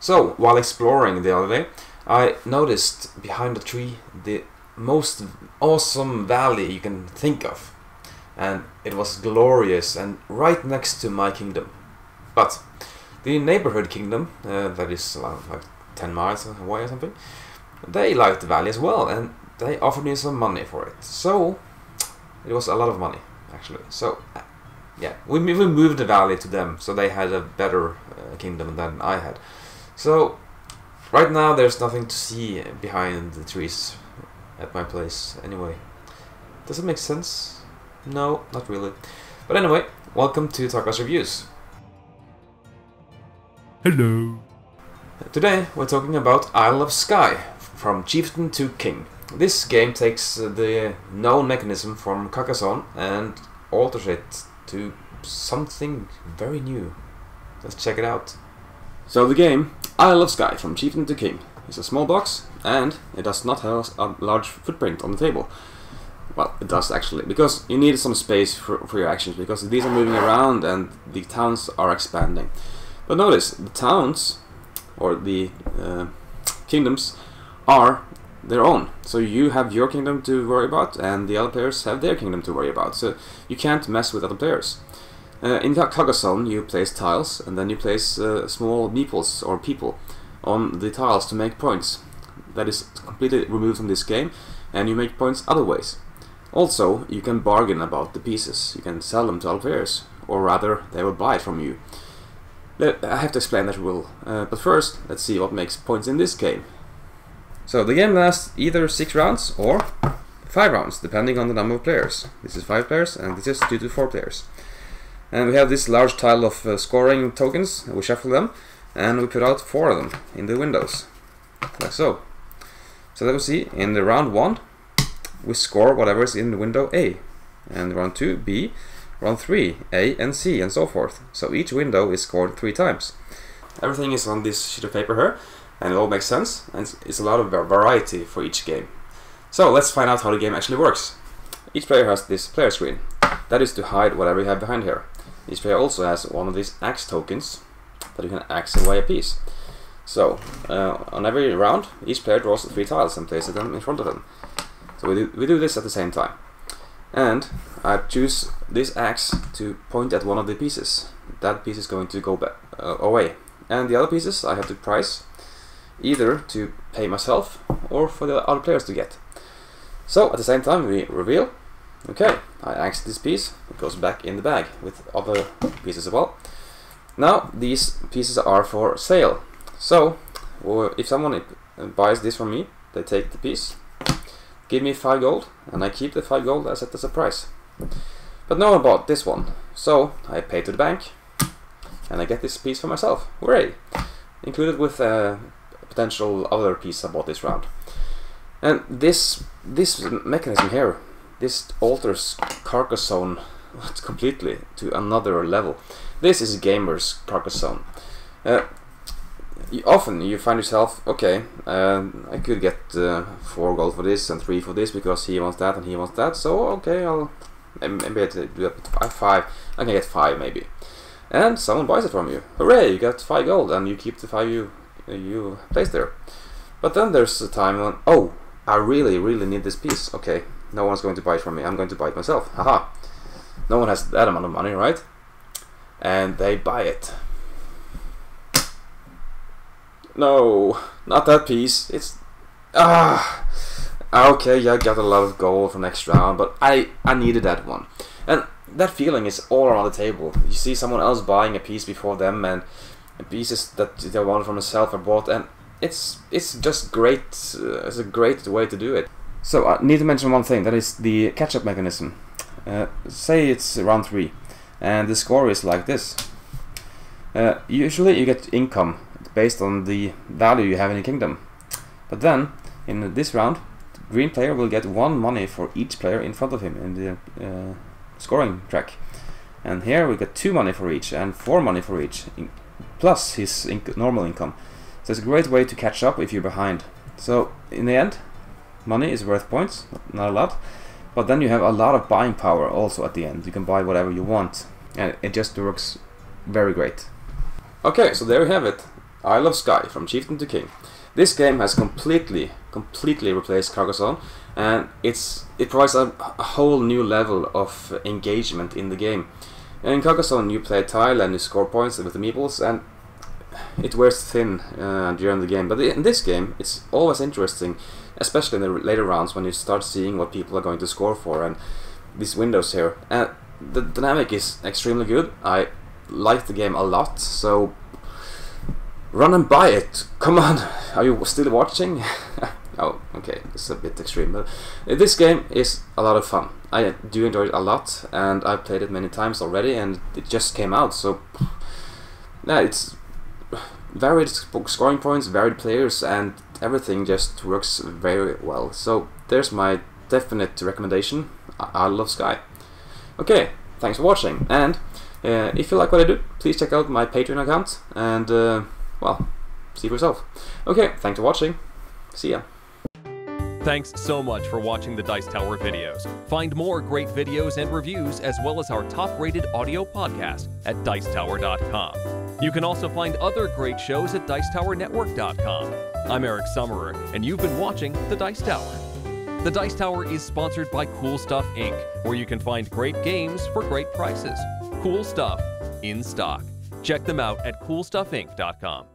So, while exploring the other day, I noticed behind the tree the most awesome valley you can think of. And it was glorious and right next to my kingdom. But the neighborhood kingdom, that is like 10 miles away or something, they liked the valley as well, and they offered me some money for it. So, it was a lot of money, actually. So, yeah, we moved the valley to them, so they had a better kingdom than I had. So, right now there's nothing to see behind the trees at my place, anyway. Does it make sense? No, not really. But anyway, welcome to Tarkas Reviews. Hello. Today we're talking about Isle of Skye, from Chieftain to King. This game takes the known mechanism from Carcassonne and alters it to something very new. Let's check it out. So the game, Isle of Skye, from Chieftain to King, is a small box, and it does not have a large footprint on the table. Well, it does actually, because you need some space for your actions, because these are moving around and the towns are expanding. But notice, the towns, or the kingdoms, are their own. So you have your kingdom to worry about, and the other players have their kingdom to worry about. So you can't mess with other players. In Carcassonne, you place tiles, and then you place small meeples, or people, on the tiles to make points. That is completely removed from this game, and you make points other ways. Also, you can bargain about the pieces. You can sell them to other players, or rather, they will buy it from you. I have to explain that rule, but first, let's see what makes points in this game. So the game lasts either 6 rounds or 5 rounds, depending on the number of players. This is 5 players, and this is 2 to 4 players. And we have this large tile of scoring tokens. We shuffle them, and we put out 4 of them in the windows, like so. So let us see, in the round 1, we score whatever is in the window A, and round 2, B, round 3, A and C, and so forth. So each window is scored 3 times. Everything is on this sheet of paper here, and it all makes sense, and it's a lot of variety for each game. So let's find out how the game actually works. Each player has this player screen. That is to hide whatever you have behind here. Each player also has one of these axe tokens that you can axe away a piece. So, on every round, each player draws 3 tiles and places them in front of them. So we do this at the same time. And I choose this axe to point at one of the pieces. That piece is going to go back, away. And the other pieces I have to price, either to pay myself or for the other players to get. So at the same time we reveal, okay, I axe this piece, it goes back in the bag with other pieces as well. Now these pieces are for sale. So if someone buys this from me, they take the piece, give me 5 gold, and I keep the 5 gold as a price. But no one bought this one, so I pay to the bank, and I get this piece for myself. Hooray! Included with a potential other piece I bought this round. And this mechanism here, this alters Carcassonne completely to another level. This is gamer's Carcassonne. Often you find yourself, okay, I could get 4 gold for this and 3 for this because he wants that and he wants that, so okay, I'll maybe do it 5. I can get 5 maybe. And someone buys it from you. Hooray, you got 5 gold and you keep the 5 you placed there. But then there's a time when, oh, I really need this piece. Okay, no one's going to buy it from me, I'm going to buy it myself. Haha. No one has that amount of money, right? And they buy it. No, not that piece. It's okay, yeah, I got a lot of gold for next round, but I needed that one. And that feeling is all around the table. You see someone else buying a piece before them, and pieces that they wanted from themselves are bought, and it's just great. It's a great way to do it. So I need to mention one thing, that is the catch-up mechanism. Say it's round 3, and the score is like this. Usually you get income based on the value you have in your kingdom. But then, in this round, the green player will get 1 money for each player in front of him in the scoring track. And here we get 2 money for each, and 4 money for each, plus his normal income. So it's a great way to catch up if you're behind. So, in the end, money is worth points, not a lot, but then you have a lot of buying power also at the end. You can buy whatever you want, and it just works very great. Okay, so there we have it. Isle of Skye, from Chieftain to King. This game has completely replaced Carcassonne, and it provides a whole new level of engagement in the game. In Carcassonne you play tile and you score points with the meeples, and it wears thin during the game. But in this game it's always interesting, especially in the later rounds when you start seeing what people are going to score for, and these windows here. The dynamic is extremely good. I like the game a lot, so run and buy it. Come on, are you still watching? Oh, okay, it's a bit extreme, but this game is a lot of fun. I do enjoy it a lot, and I've played it many times already, and it just came out, so yeah, it's varied scoring points, varied players, and everything just works very well. So there's my definite recommendation, Isle of Skye. Okay, thanks for watching, and if you like what I do, please check out my Patreon account, and well, see for yourself. Okay, thanks for watching. See ya. Thanks so much for watching the Dice Tower videos. Find more great videos and reviews, as well as our top-rated audio podcast at Dicetower.com. You can also find other great shows at Dicetowernetwork.com. I'm Eric Summerer, and you've been watching The Dice Tower. The Dice Tower is sponsored by Cool Stuff Inc., where you can find great games for great prices. Cool stuff in stock. Check them out at CoolStuffInc.com.